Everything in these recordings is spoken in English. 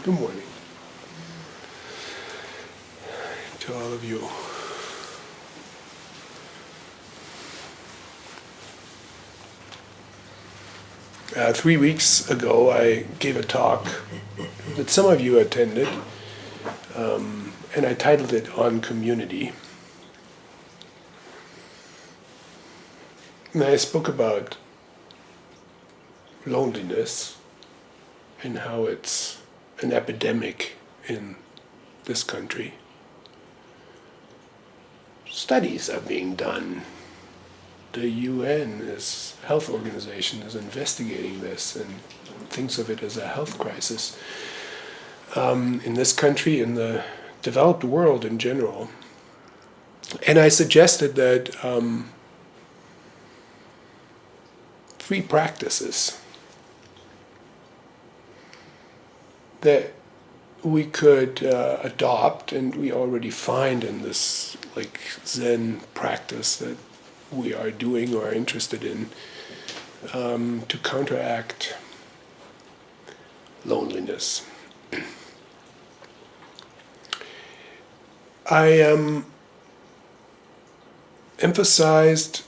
Good morning to all of you. 3 weeks ago, I gave a talk that some of you attended, and I titled it On Community. And I spoke about loneliness and how it's an epidemic in this country. Studies are being done. The UN health organization is investigating this and thinks of it as a health crisis. In this country, in the developed world in general. And I suggested that 3 practices that we could adopt, and we already find in this like Zen practice that we are doing or are interested in, to counteract loneliness. I emphasized,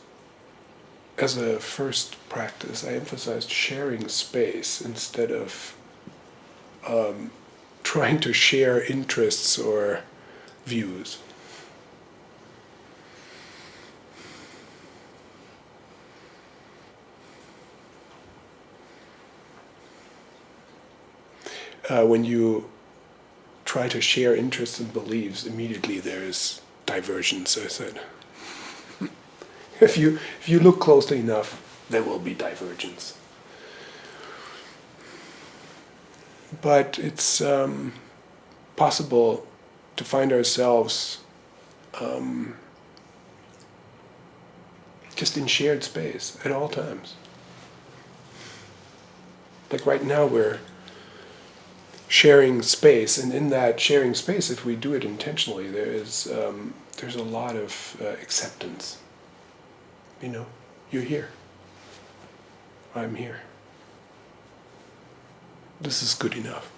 as a first practice, I emphasized sharing space instead of trying to share interests or views. When you try to share interests and beliefs, immediately there is divergence, I said. If you look closely enough, there will be divergence. But it's possible to find ourselves just in shared space at all times. Like right now we're sharing space, and in that sharing space, if we do it intentionally, there's a lot of acceptance. You know, you're here. I'm here. This is good enough.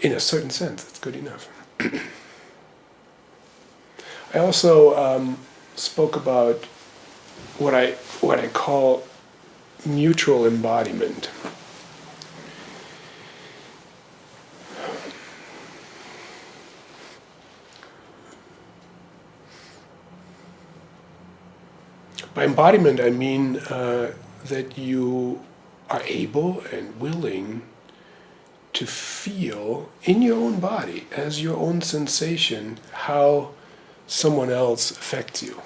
In a certain sense, it's good enough. I also spoke about what I call mutual embodiment. By embodiment, I mean that you are able and willing to feel in your own body, as your own sensation, how someone else affects you.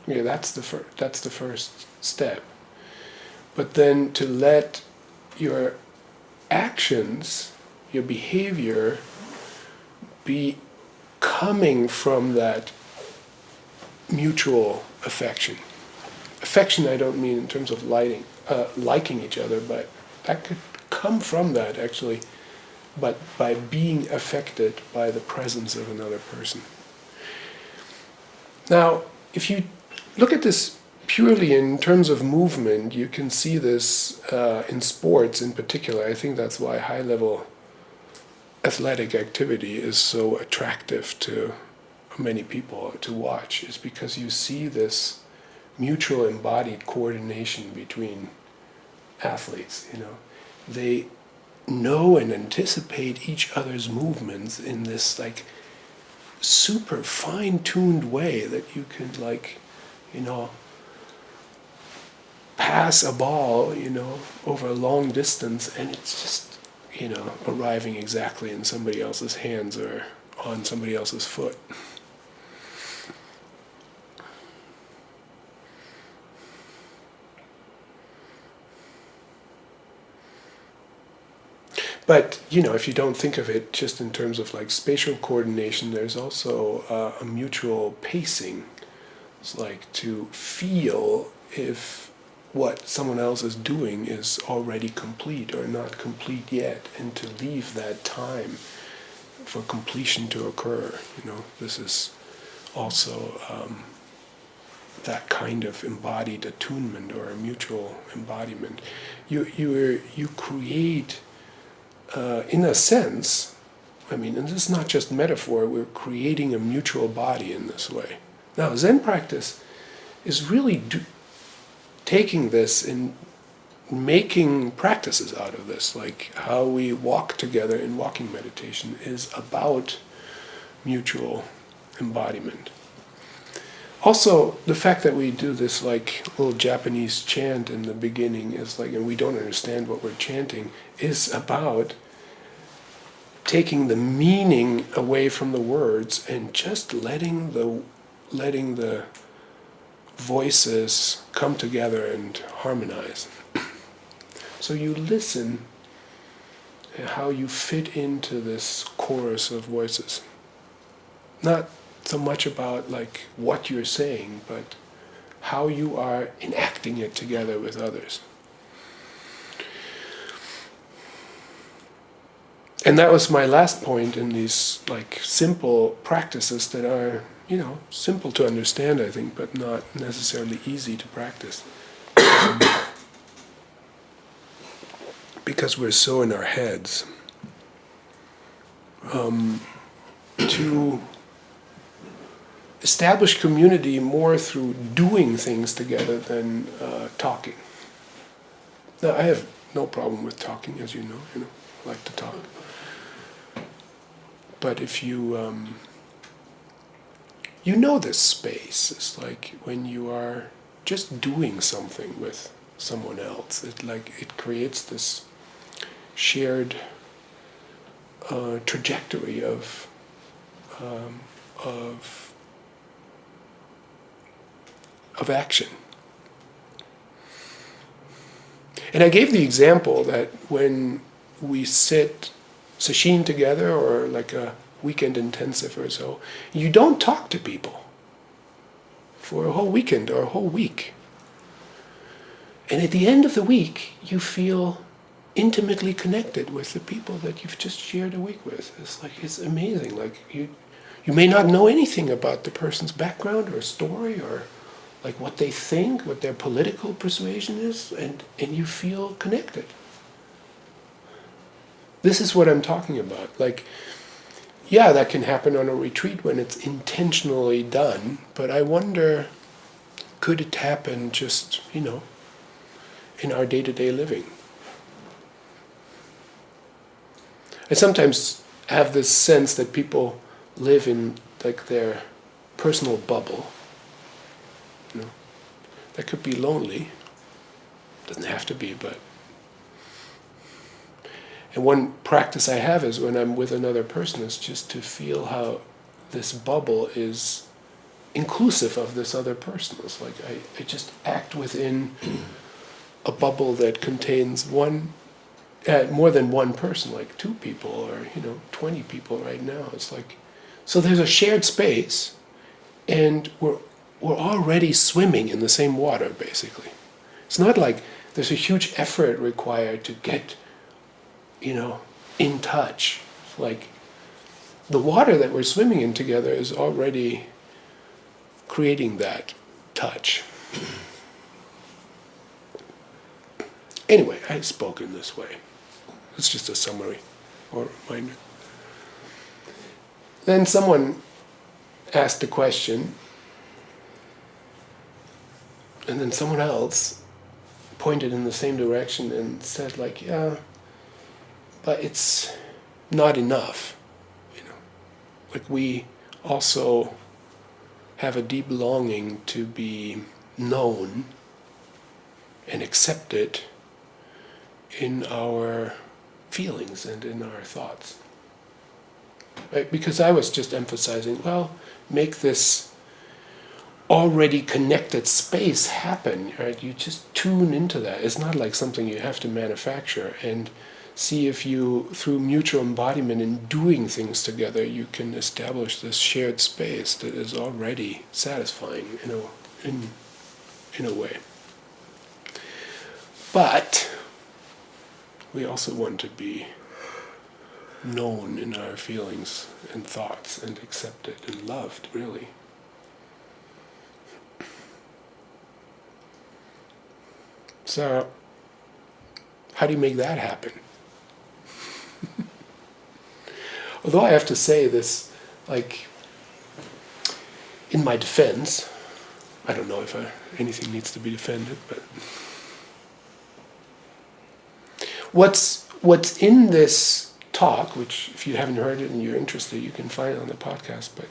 Yeah, that's the first step. But then to let your actions, your behavior, be coming from that mutual affection. Affection, I don't mean in terms of liking each other, but that could come from that actually, but by being affected by the presence of another person. Now, if you look at this purely in terms of movement, you can see this in sports in particular. I think that's why high-level athletic activity is so attractive to many people to watch, is because you see this mutual embodied coordination between athletes. You know, they know and anticipate each other's movements in this like super fine-tuned way that you can pass a ball, over a long distance, and it's just arriving exactly in somebody else's hands or on somebody else's foot. But, if you don't think of it just in terms of like spatial coordination, there's also a mutual pacing. It's like to feel if what someone else is doing is already complete or not complete yet, and to leave that time for completion to occur. This is also that kind of embodied attunement or a mutual embodiment. You create, in a sense, I mean, and this is not just metaphor, we're creating a mutual body in this way. Now, Zen practice is really taking this and making practices out of this, like how we walk together in walking meditation is about mutual embodiment. Also, the fact that we do this like little Japanese chant in the beginning is like, and we don't understand what we're chanting, is about taking the meaning away from the words and just letting the voices come together and harmonize. So you listen at how you fit into this chorus of voices. Not so much about like what you're saying, but how you are enacting it together with others. And that was my last point in these like simple practices that are, simple to understand, I think, but not necessarily easy to practice. Because we're so in our heads. To establish community more through doing things together than talking. Now, I have no problem with talking, as you know. I like to talk. But if you this space, it's like when you are just doing something with someone else, it creates this shared trajectory of action. And I gave the example that when we sit sesshin together or like a weekend intensive or so, you don't talk to people for a whole weekend or a whole week. And at the end of the week, you feel intimately connected with the people that you've just shared a week with. It's amazing. Like you may not know anything about the person's background or story or like what they think, what their political persuasion is, and you feel connected. This is what I'm talking about. Like, yeah, that can happen on a retreat when it's intentionally done, but I wonder, could it happen just, in our day-to-day living? I sometimes have this sense that people live in like their personal bubble. That could be lonely. Doesn't have to be, but. And one practice I have is when I'm with another person is just to feel how this bubble is inclusive of this other person. It's like I just act within a bubble that contains more than one person, like 2 people or 20 people right now. It's like, so there's a shared space, and we're already swimming in the same water, basically. It's not like there's a huge effort required to get, in touch. It's like the water that we're swimming in together is already creating that touch. Anyway, I spoke in this way. It's just a summary or reminder. Then someone asked a question, and then someone else pointed in the same direction and said, like, yeah, but it's not enough. Like we also have a deep longing to be known and accepted in our feelings and in our thoughts. Right? Because I was just emphasizing, well, make this already connected space happen, right? You just tune into that. It's not like something you have to manufacture, and see if you, through mutual embodiment and doing things together, you can establish this shared space that is already satisfying in a way. But we also want to be known in our feelings and thoughts and accepted and loved, really. So, how do you make that happen? Although I have to say this, like, in my defense, I don't know if anything needs to be defended, but what's in this talk, which if you haven't heard it and you're interested, you can find it on the podcast, but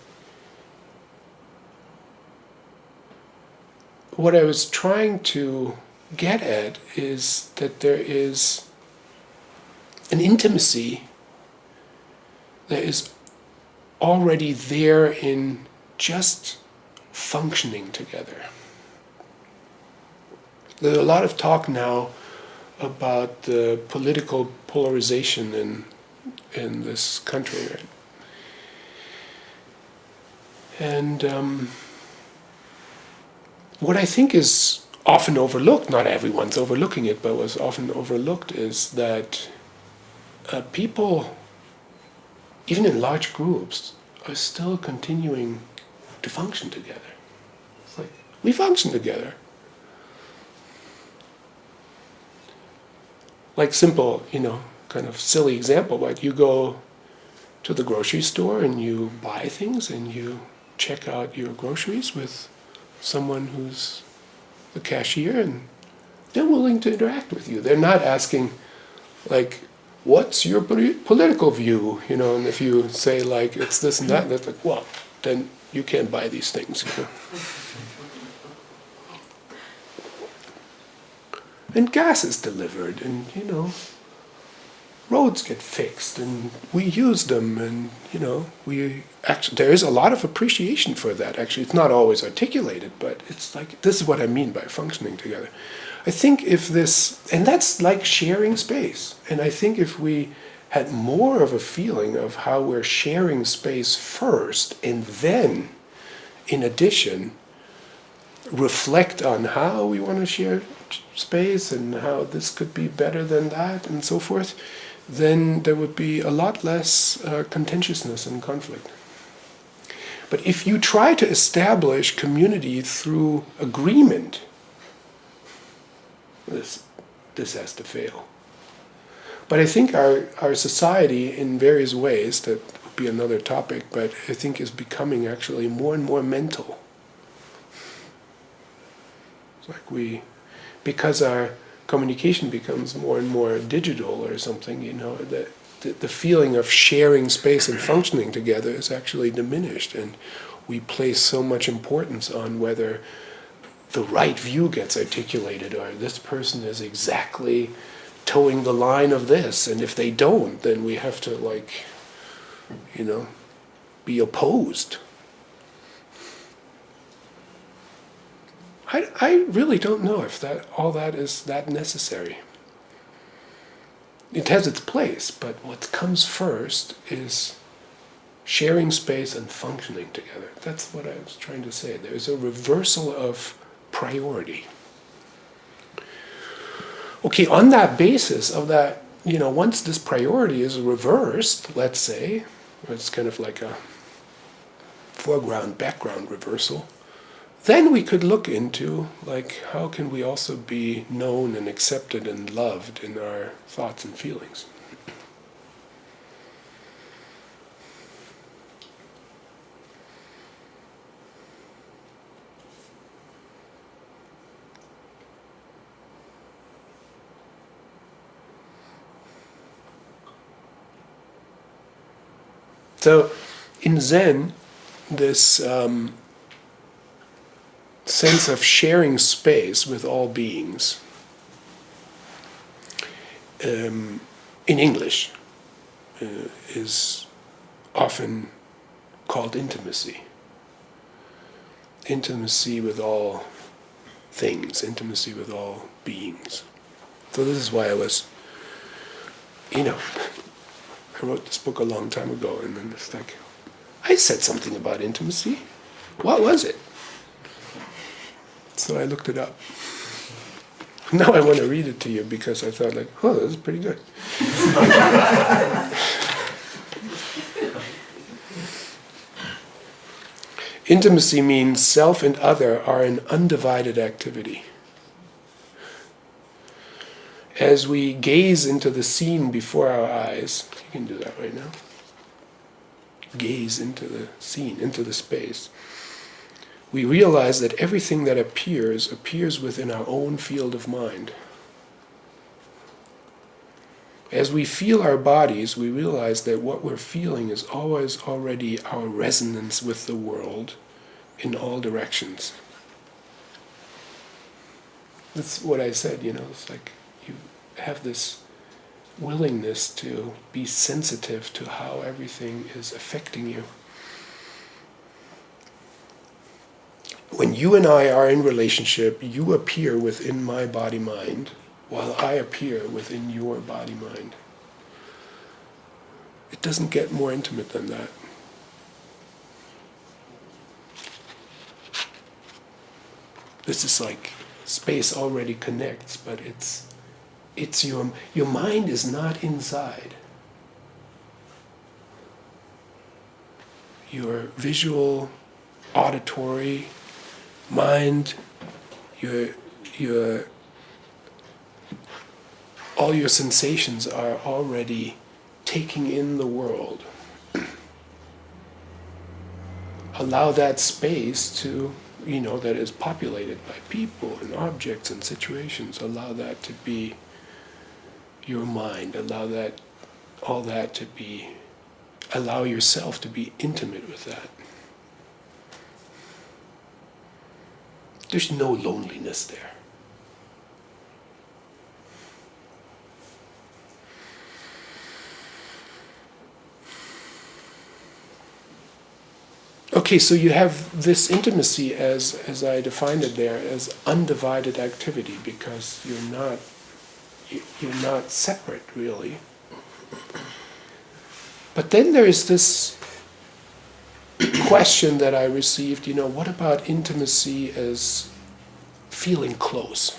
what I was trying to get at is that there is an intimacy that is already there in just functioning together. There's a lot of talk now about the political polarization in this country, right? And what I think is often overlooked, not everyone's overlooking it, but what's often overlooked is that people, even in large groups, are still continuing to function together. It's like, we function together. Like simple, kind of silly example, but you go to the grocery store and you buy things and you check out your groceries with someone who's the cashier, and they're willing to interact with you. They're not asking, like, what's your political view? And if you say, like, it's this and that, that's like, well, then you can't buy these things. And gas is delivered, and, roads get fixed, and we use them, and, we actually, there is a lot of appreciation for that, actually. It's not always articulated, but it's like, this is what I mean by functioning together. I think if this, and that's like sharing space, and I think if we had more of a feeling of how we're sharing space first, and then, in addition, reflect on how we want to share space and how this could be better than that and so forth, then there would be a lot less contentiousness and conflict. But if you try to establish community through agreement, this has to fail. But I think our society, in various ways, that would be another topic, but I think is becoming actually more and more mental. It's like because our communication becomes more and more digital or something, the feeling of sharing space and functioning together is actually diminished, and we place so much importance on whether the right view gets articulated, or this person is exactly towing the line of this, and if they don't, then we have to, be opposed. I really don't know if all that is that necessary. It has its place, but what comes first is sharing space and functioning together. That's what I was trying to say. There's a reversal of priority. Okay, on that basis of that, once this priority is reversed, let's say, it's kind of like a foreground-background reversal, then we could look into, how can we also be known and accepted and loved in our thoughts and feelings. So, in Zen, this sense of sharing space with all beings, in English, is often called intimacy. Intimacy with all things, intimacy with all beings. So this is why I was, I wrote this book a long time ago, and then it's like, I said something about intimacy. What was it? So I looked it up. Now I want to read it to you because I thought, this is pretty good. Intimacy means self and other are an undivided activity. as we gaze into the scene before our eyes, you can do that right now, gaze into the scene, into the space, we realize that everything that appears within our own field of mind. As we feel our bodies, we realize that what we're feeling is always already our resonance with the world in all directions. That's what I said, it's like you have this willingness to be sensitive to how everything is affecting you. When you and I are in relationship, you appear within my body-mind, while I appear within your body-mind. It doesn't get more intimate than that. This is like space already connects, but it's your mind is not inside. Your visual, auditory mind, your all your sensations are already taking in the world. Allow that space to, that is populated by people and objects and situations, allow that to be your mind, allow yourself to be intimate with that. There's no loneliness there. Okay, so you have this intimacy as I defined it there, as undivided activity, because you're not separate, really. But then there is this question that I received, what about intimacy as feeling close?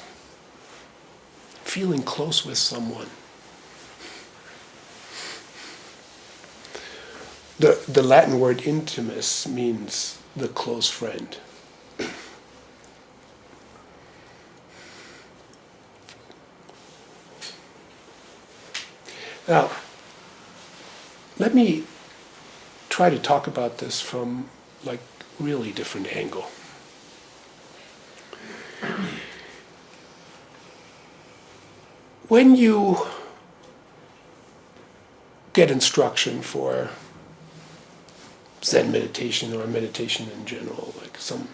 Feeling close with someone. The Latin word intimus means the close friend. Now, let me try to talk about this from really different angle. When you get instruction for Zen meditation or meditation in general, like some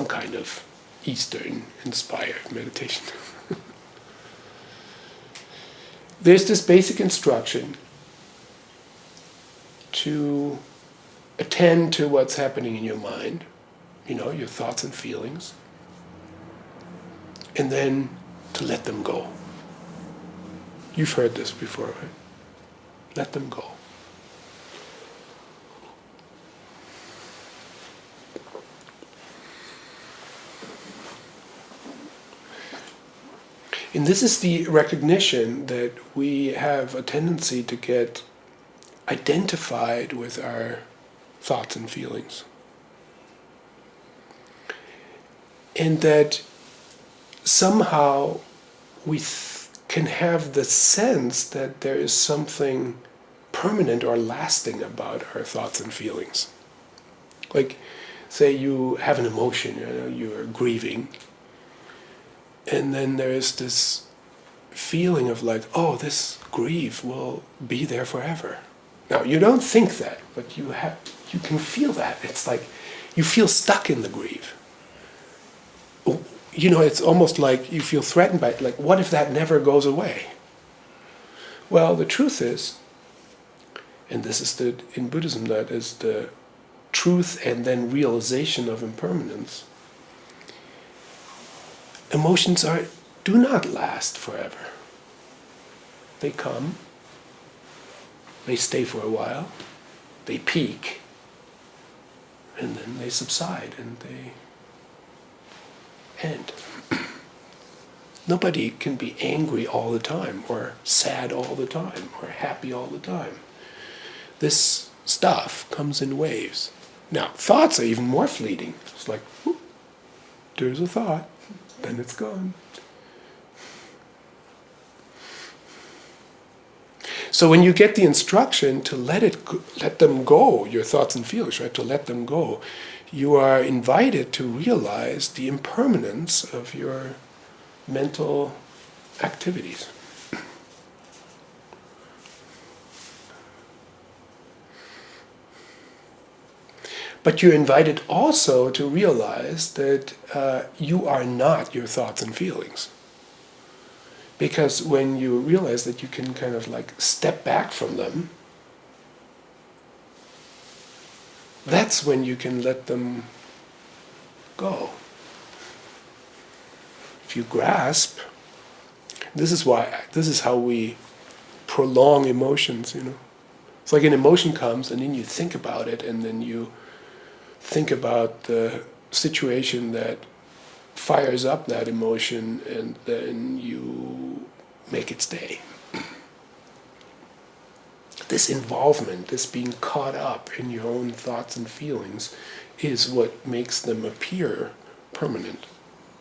kind of Eastern-inspired meditation. There's this basic instruction to attend to what's happening in your mind, your thoughts and feelings, and then to let them go. You've heard this before, right? Let them go. And this is the recognition that we have a tendency to get identified with our thoughts and feelings. And that somehow we can have the sense that there is something permanent or lasting about our thoughts and feelings. Like, say you have an emotion, you're grieving, and then there is this feeling of this grief will be there forever. Now, you don't think that, but you can feel that. It's like you feel stuck in the grief. It's almost like you feel threatened by it. What if that never goes away? Well, the truth is, and this is in Buddhism, that is the truth and then realization of impermanence. Emotions do not last forever. They come, they stay for a while, they peak, and then they subside and they end. Nobody can be angry all the time, or sad all the time, or happy all the time. This stuff comes in waves. Now, thoughts are even more fleeting. It's like, whoop, there's a thought, then it's gone. So when you get the instruction to let them go, your thoughts and feelings, right? To let them go, you are invited to realize the impermanence of your mental activities. But you're invited also to realize that you are not your thoughts and feelings. Because when you realize that you can kind of like step back from them, that's when you can let them go. If you grasp, this is how we prolong emotions, you know. It's like an emotion comes and then you think about it, and then you think about the situation that fires up that emotion, and then you make it stay. This involvement, this being caught up in your own thoughts and feelings, is what makes them appear permanent.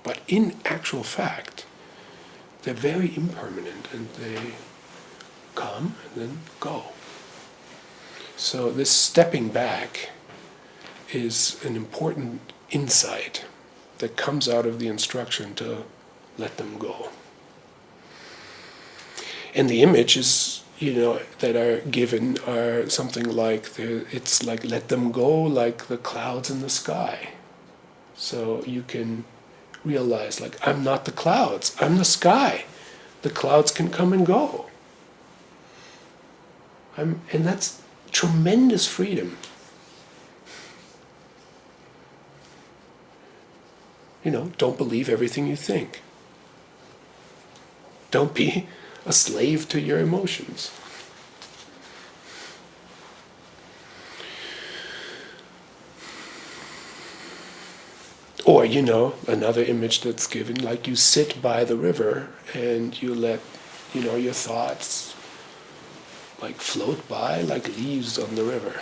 But in actual fact, they're very impermanent, and they come and then go. So this stepping back is an important insight that comes out of the instruction to let them go. And the images, you know, that are given are something like, it's like let them go like the clouds in the sky. So you can realize, like, I'm not the clouds, I'm the sky. The clouds can come and go. And that's tremendous freedom. You know, don't believe everything you think. Don't be a slave to your emotions. Or, you know, another image that's given, like you sit by the river and you let, you know, your thoughts like float by like leaves on the river.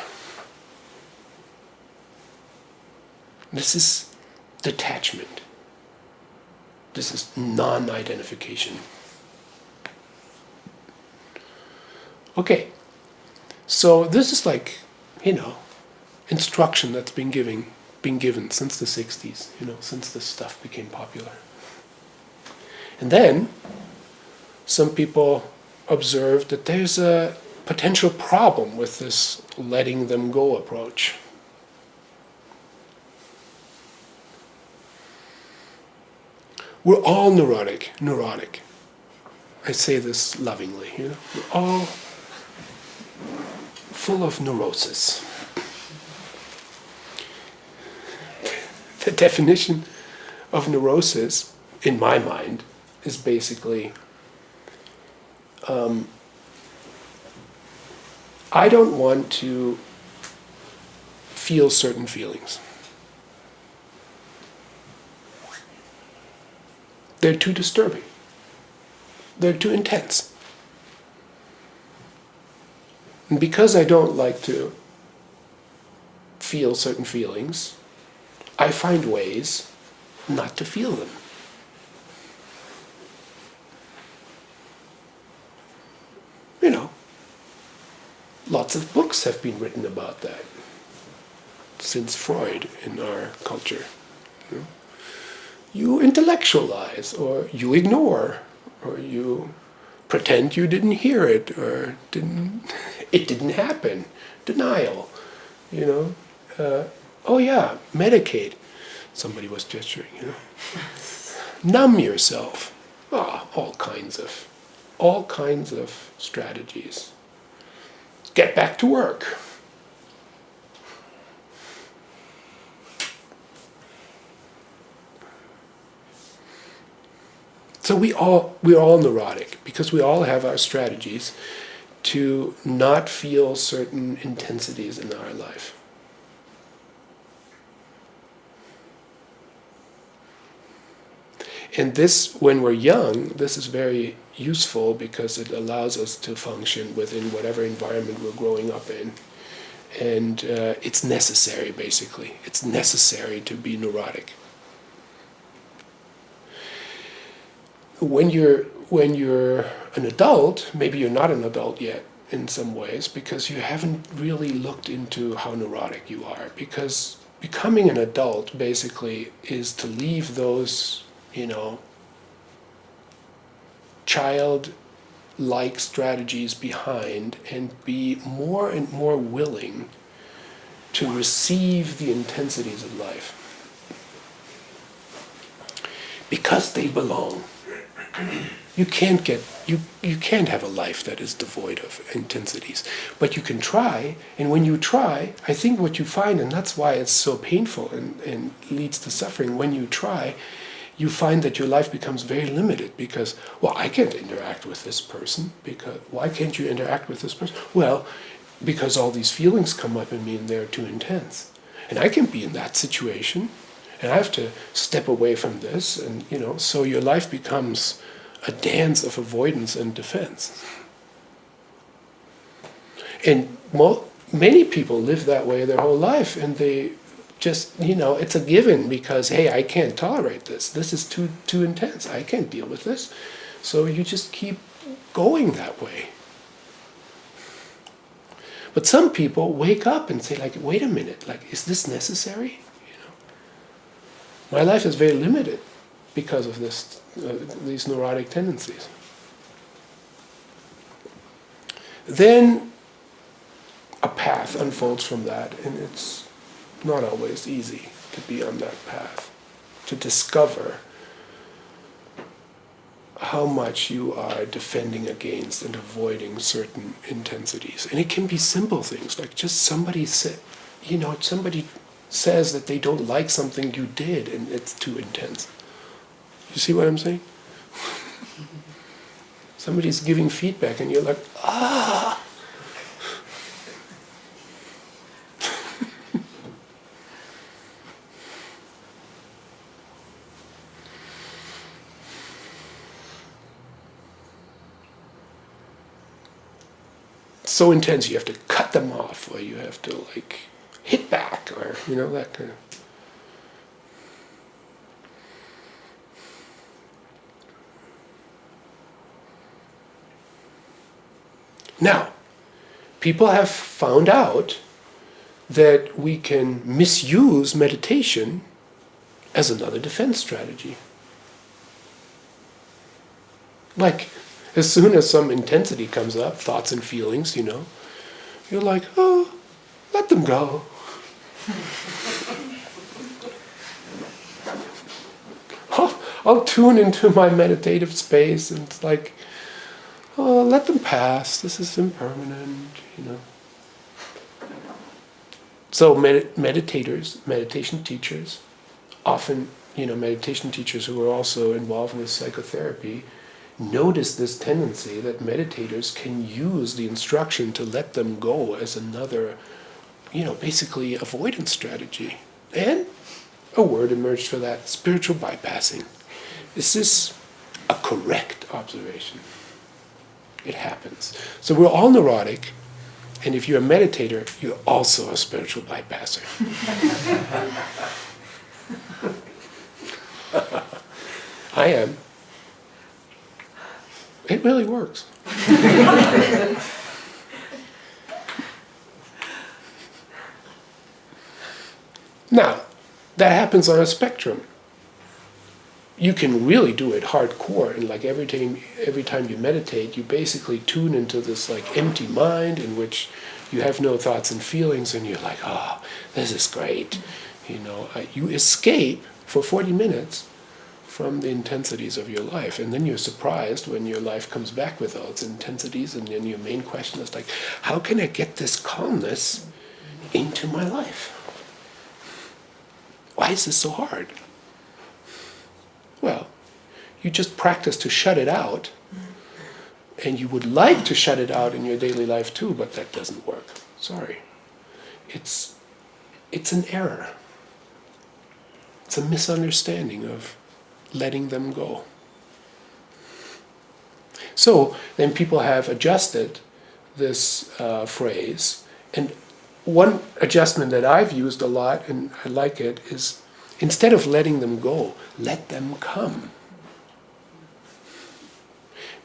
This is detachment. This is non-identification. Okay, so this is like, you know, instruction that's been given since the 60s, you know, since this stuff became popular. And then some people observed that there's a potential problem with this letting them go approach. We're all neurotic. I say this lovingly, you know. We're all full of neurosis. The definition of neurosis, in my mind, is basically I don't want to feel certain feelings. They're too disturbing. They're too intense. And because I don't like to feel certain feelings, I find ways not to feel them. You know, lots of books have been written about that since Freud in our culture. You know? You intellectualize, or you ignore, or you pretend you didn't hear it, or it didn't happen. Denial, you know. Oh yeah, medicate. Somebody was gesturing, you know. Numb yourself. All kinds of strategies. Get back to work. So we're all neurotic because we all have our strategies to not feel certain intensities in our life. And this, when we're young, this is very useful because it allows us to function within whatever environment we're growing up in. And it's necessary, basically. It's necessary to be neurotic. When you're an adult, maybe you're not an adult yet, in some ways because you haven't really looked into how neurotic you are. Because becoming an adult basically is to leave those, child-like strategies behind and be more and more willing to receive the intensities of life. Because they belong. You can't have a life that is devoid of intensities. But you can try, and when you try, I think what you find, and that's why it's so painful and leads to suffering, when you try, you find that your life becomes very limited because, well, I can't interact with this person. Because why can't you interact with this person? Well, because all these feelings come up in me and they're too intense. And I can be in that situation, and I have to step away from this, and so your life becomes a dance of avoidance and defense. And many people live that way their whole life, and they just, it's a given because, hey, I can't tolerate this. This is too intense. I can't deal with this. So you just keep going that way. But some people wake up and say, wait a minute, is this necessary? My life is very limited because of these neurotic tendencies. Then a path unfolds from that, and it's not always easy to be on that path, to discover how much you are defending against and avoiding certain intensities. And it can be simple things, like just somebody says that they don't like something you did and it's too intense. You see what I'm saying? Somebody's giving feedback and you're like, ah! So intense you have to cut them off, or you have to hit back, or that kind of. Now, people have found out that we can misuse meditation as another defense strategy. As soon as some intensity comes up, thoughts and feelings, you're like, oh, let them go. I'll tune into my meditative space, and it's like, oh, let them pass. This is impermanent, So meditators, meditation teachers, often, meditation teachers who are also involved with psychotherapy, notice this tendency that meditators can use the instruction to let them go as another, basically avoidance strategy. And a word emerged for that, spiritual bypassing. Is this a correct observation? It happens. So we're all neurotic, and if you're a meditator, you're also a spiritual bypasser. I am. It really works. Now, that happens on a spectrum. You can really do it hardcore, and every time you meditate, you basically tune into this empty mind in which you have no thoughts and feelings, and you're like, oh, this is great. You escape for 40 minutes from the intensities of your life, and then you're surprised when your life comes back with all its intensities, and then your main question is how can I get this calmness into my life? Why is this so hard? Well, you just practice to shut it out, and you would like to shut it out in your daily life too, but that doesn't work. Sorry. It's an error. It's a misunderstanding of letting them go. So then people have adjusted this phrase, and one adjustment that I've used a lot, and I like it, is instead of letting them go, let them come.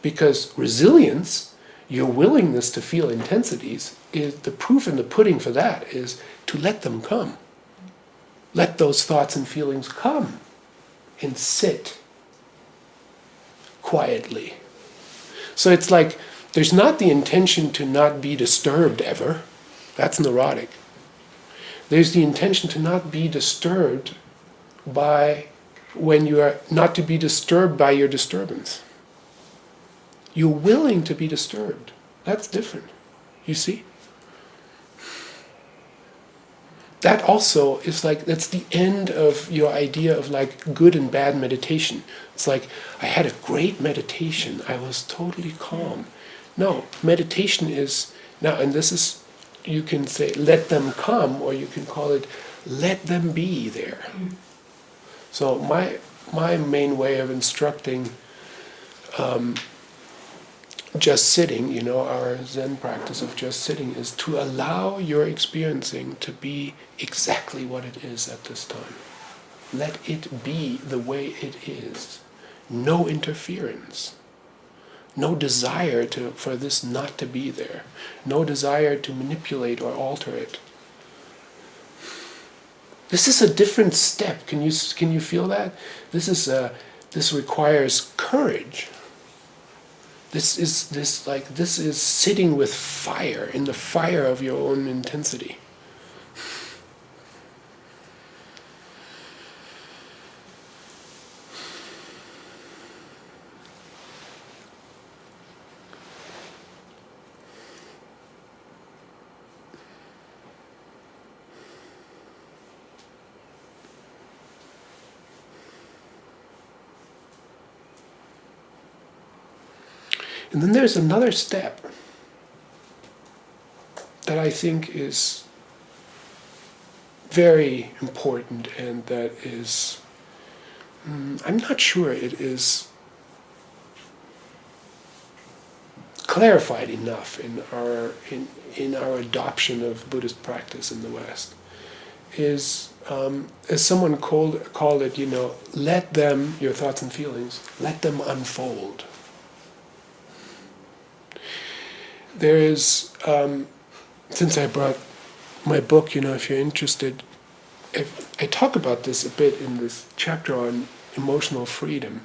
Because resilience Your willingness to feel intensities is the proof in the pudding for that is to let them come. Let those thoughts and feelings come and sit quietly. So it's like there's not the intention to not be disturbed ever. That's neurotic. There's the intention to not be disturbed by when you are not to be disturbed by your disturbance. You're willing to be disturbed. That's different. You see? That also is like, that's the end of your idea of like good and bad meditation. It's like, I had a great meditation. I was totally calm. No, meditation is, now, and this is, you can say, let them come, or you can call it, let them be there. So my main way of instructing just sitting, our Zen practice of just sitting, is to allow your experiencing to be exactly what it is at this time. Let it be the way it is. No interference. No desire for this not to be there. No desire to manipulate or alter it. This is a different step. Can you feel that? This requires courage. This is sitting with fire, in the fire of your own intensity. And then there's another step that I think is very important, and that is, I'm not sure it is clarified enough in our adoption of Buddhist practice in the West, is, as someone called it, let them, your thoughts and feelings, let them unfold. There is, since I brought my book, if you're interested, I talk about this a bit in this chapter on emotional freedom.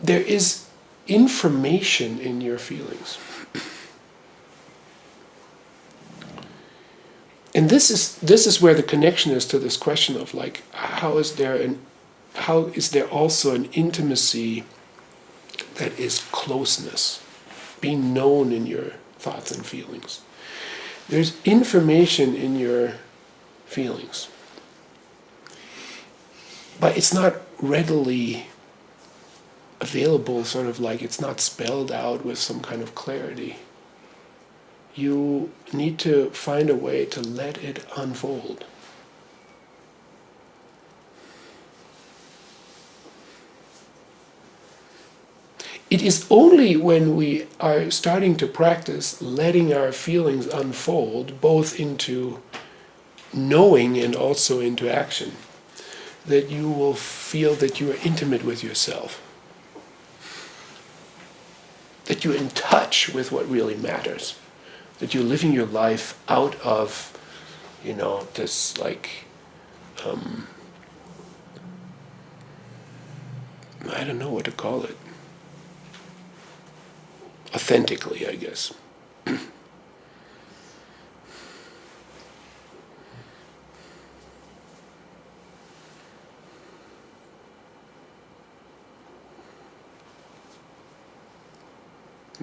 There is information in your feelings. And this is where the connection is to this question of like, how is there also an intimacy that is closeness, being known in your thoughts and feelings. There's information in your feelings, but it's not readily available, sort of like it's not spelled out with some kind of clarity. You need to find a way to let it unfold. It is only when we are starting to practice letting our feelings unfold, both into knowing and also into action, that you will feel that you are intimate with yourself, that you're in touch with what really matters, that you're living your life out of, this like, I don't know what to call it. Authentically, I guess. I'm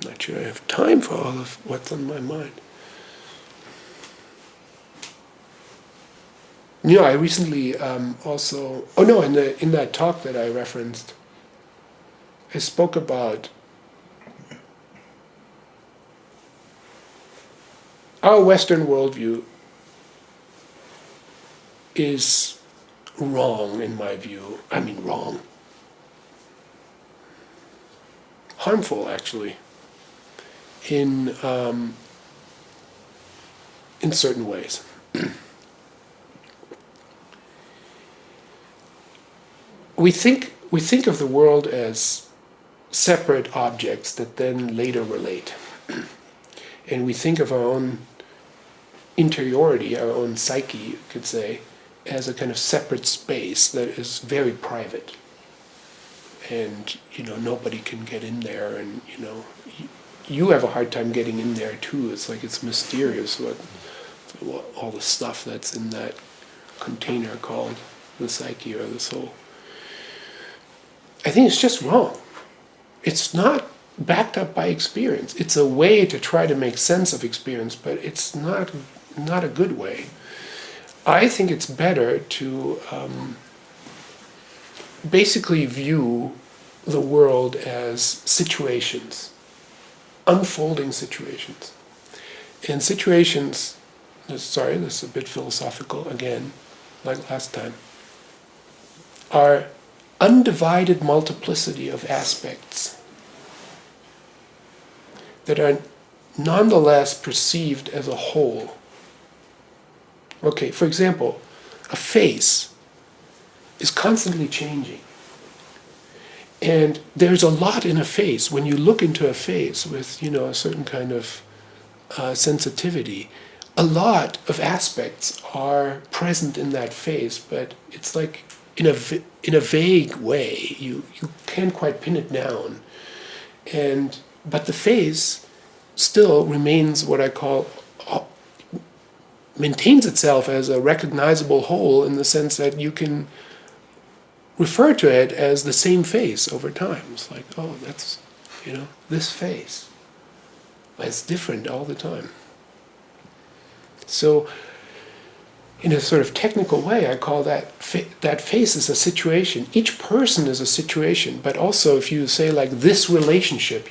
not sure I have time for all of what's on my mind. I recently also... Oh no, in that talk that I referenced, I spoke about our Western worldview is wrong, in my view. I mean, wrong. Harmful, actually, in certain ways. We think of the world as separate objects that then later relate. And we think of our own interiority, our own psyche, you could say, as a kind of separate space that is very private. And, nobody can get in there, and, you have a hard time getting in there too. It's like it's mysterious what all the stuff that's in that container called the psyche or the soul. I think it's just wrong. It's not backed up by experience. It's a way to try to make sense of experience, but it's not a good way. I think it's better to basically view the world as situations, unfolding situations. And situations, sorry, this is a bit philosophical again, like last time, are undivided multiplicity of aspects that are nonetheless perceived as a whole. Okay, for example, a face is constantly changing. And there's a lot in a face. When you look into a face with, a certain kind of sensitivity, a lot of aspects are present in that face, but it's like in a vague way. You can't quite pin it down. But the face still remains what I call, maintains itself as a recognizable whole, in the sense that you can refer to it as the same face over time. It's like, oh, that's, this face. It's different all the time. So, in a sort of technical way, I call that face is a situation. Each person is a situation, but also if you say like this relationship,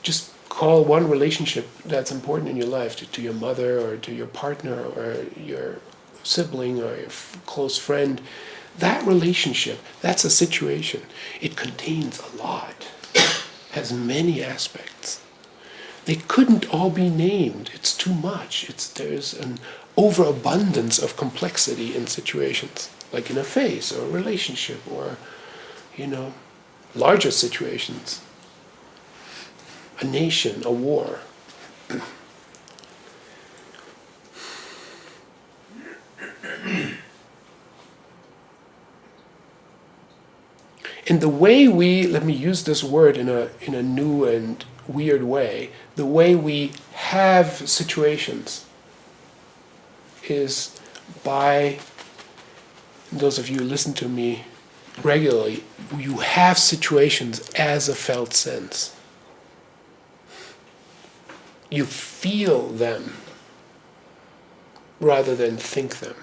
just call one relationship that's important in your life, to your mother or to your partner or your sibling or your close friend. That relationship, that's a situation. It contains a lot, has many aspects. They couldn't all be named. It's too much. There's an overabundance of complexity in situations, like in a face or a relationship or, larger situations. A nation, a war. And the way let me use this word in a new and weird way, the way we have situations is by, those of you who listen to me regularly, you have situations as a felt sense. You feel them rather than think them.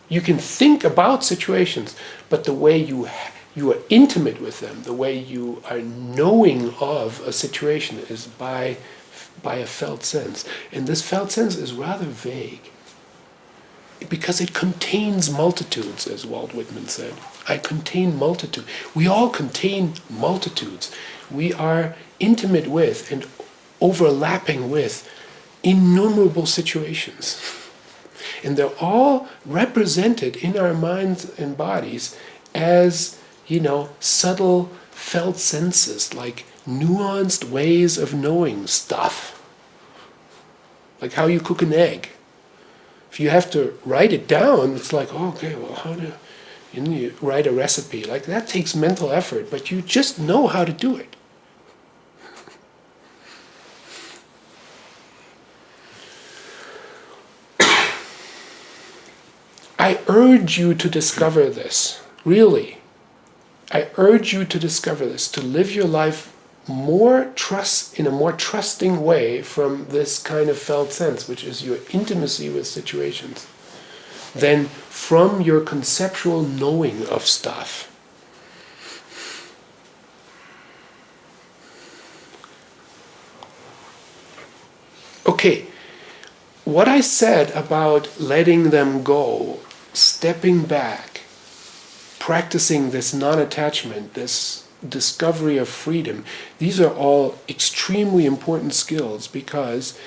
You can think about situations, but the way you are intimate with them, the way you are knowing of a situation is by a felt sense. And this felt sense is rather vague, because it contains multitudes, as Walt Whitman said. I contain multitude. We all contain multitudes. We are intimate with and overlapping with innumerable situations. And they're all represented in our minds and bodies as, subtle felt senses, like nuanced ways of knowing stuff. Like how you cook an egg. If you have to write it down, it's like, oh, okay, well, how do you write a recipe? Like that takes mental effort, but you just know how to do it. I urge you to discover this, really. I urge you to discover this, to live your life in a more trusting way from this kind of felt sense, which is your intimacy with situations, than from your conceptual knowing of stuff. Okay, what I said about letting them go, stepping back, practicing this non-attachment, this discovery of freedom, these are all extremely important skills, because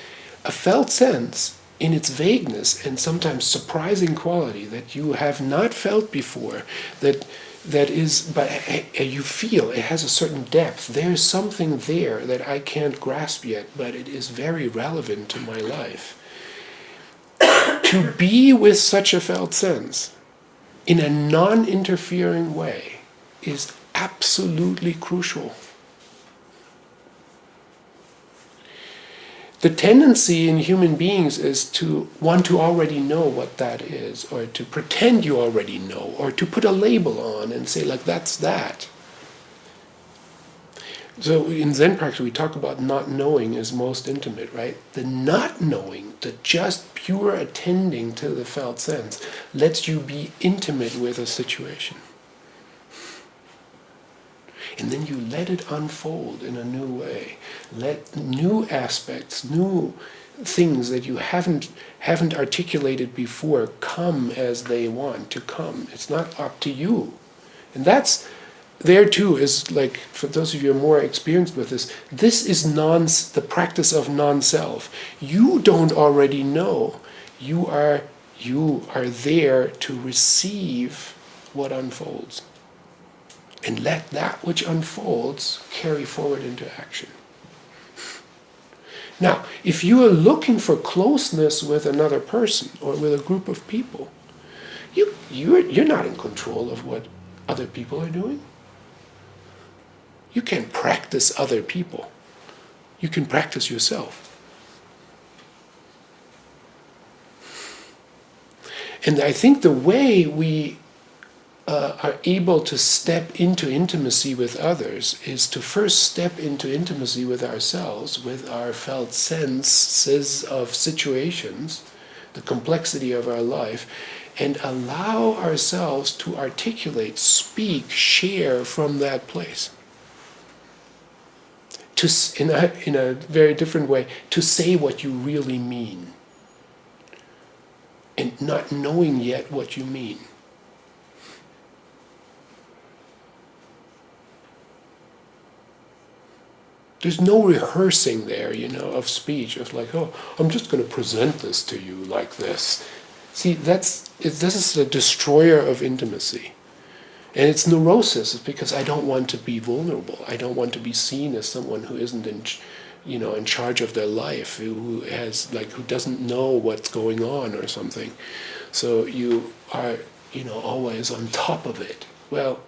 a felt sense, in its vagueness and sometimes surprising quality that you have not felt before, that that is, but you feel it has a certain depth. There's something there that I can't grasp yet, but it is very relevant to my life. To be with such a felt sense in a non-interfering way is absolutely crucial. The tendency in human beings is to want to already know what that is, or to pretend you already know, or to put a label on and say, like, that's that. So in Zen practice, we talk about not knowing is most intimate, right? The not knowing, the just pure attending to the felt sense, lets you be intimate with a situation. And then you let it unfold in a new way. Let new aspects, new things that you haven't articulated before come as they want to come. It's not up to you. And that's, there too, is like, for those of you who are more experienced with this is the practice of non-self. You don't already know. You are there to receive what unfolds. And let that which unfolds carry forward into action. Now, if you are looking for closeness with another person or with a group of people, you're not in control of what other people are doing. You can't practice other people. You can practice yourself. And I think the way we are able to step into intimacy with others is to first step into intimacy with ourselves, with our felt senses of situations, the complexity of our life, and allow ourselves to articulate, speak, share from that place. In a very different way, to say what you really mean, and not knowing yet what you mean. There's no rehearsing there, of speech, of like, oh, I'm just going to present this to you like this. See, this is the destroyer of intimacy. And it's neurosis, it's because I don't want to be vulnerable. I don't want to be seen as someone who isn't in charge of their life, who doesn't know what's going on or something. So you are, always on top of it. Well,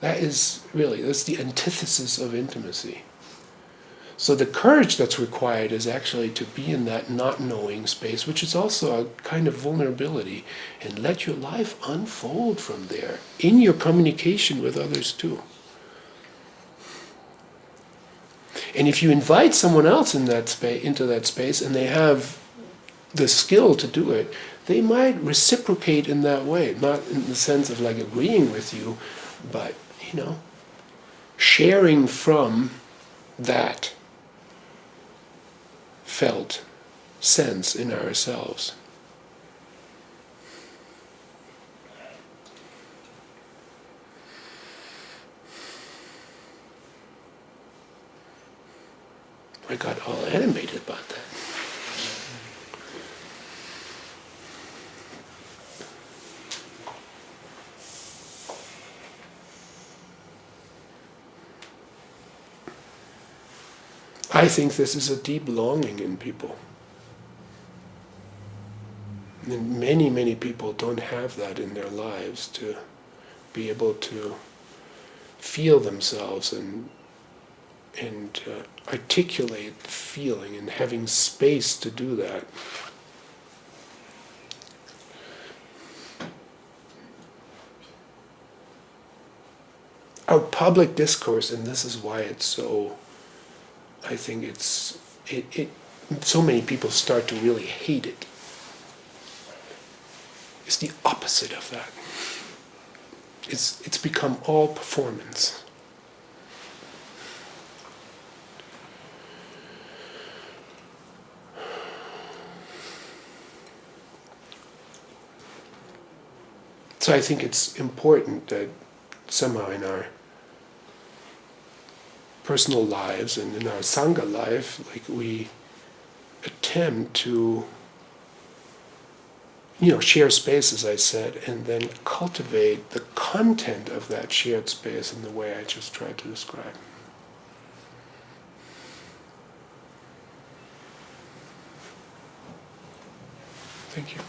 that's the antithesis of intimacy. So the courage that's required is actually to be in that not knowing space, which is also a kind of vulnerability, and let your life unfold from there, in your communication with others too. And if you invite someone else into that space, and they have the skill to do it, they might reciprocate in that way, not in the sense of like agreeing with you, but sharing from that felt sense in ourselves. I got all animated about that. I think this is a deep longing in people. And many, many people don't have that in their lives, to be able to feel themselves and articulate the feeling, and having space to do that. Our public discourse, and this is why it's so, I think so many people start to really hate it. It's the opposite of that. It's become all performance. So I think it's important that somehow in our personal lives and in our Sangha life, like, we attempt to share space, as I said, and then cultivate the content of that shared space in the way I just tried to describe. Thank you.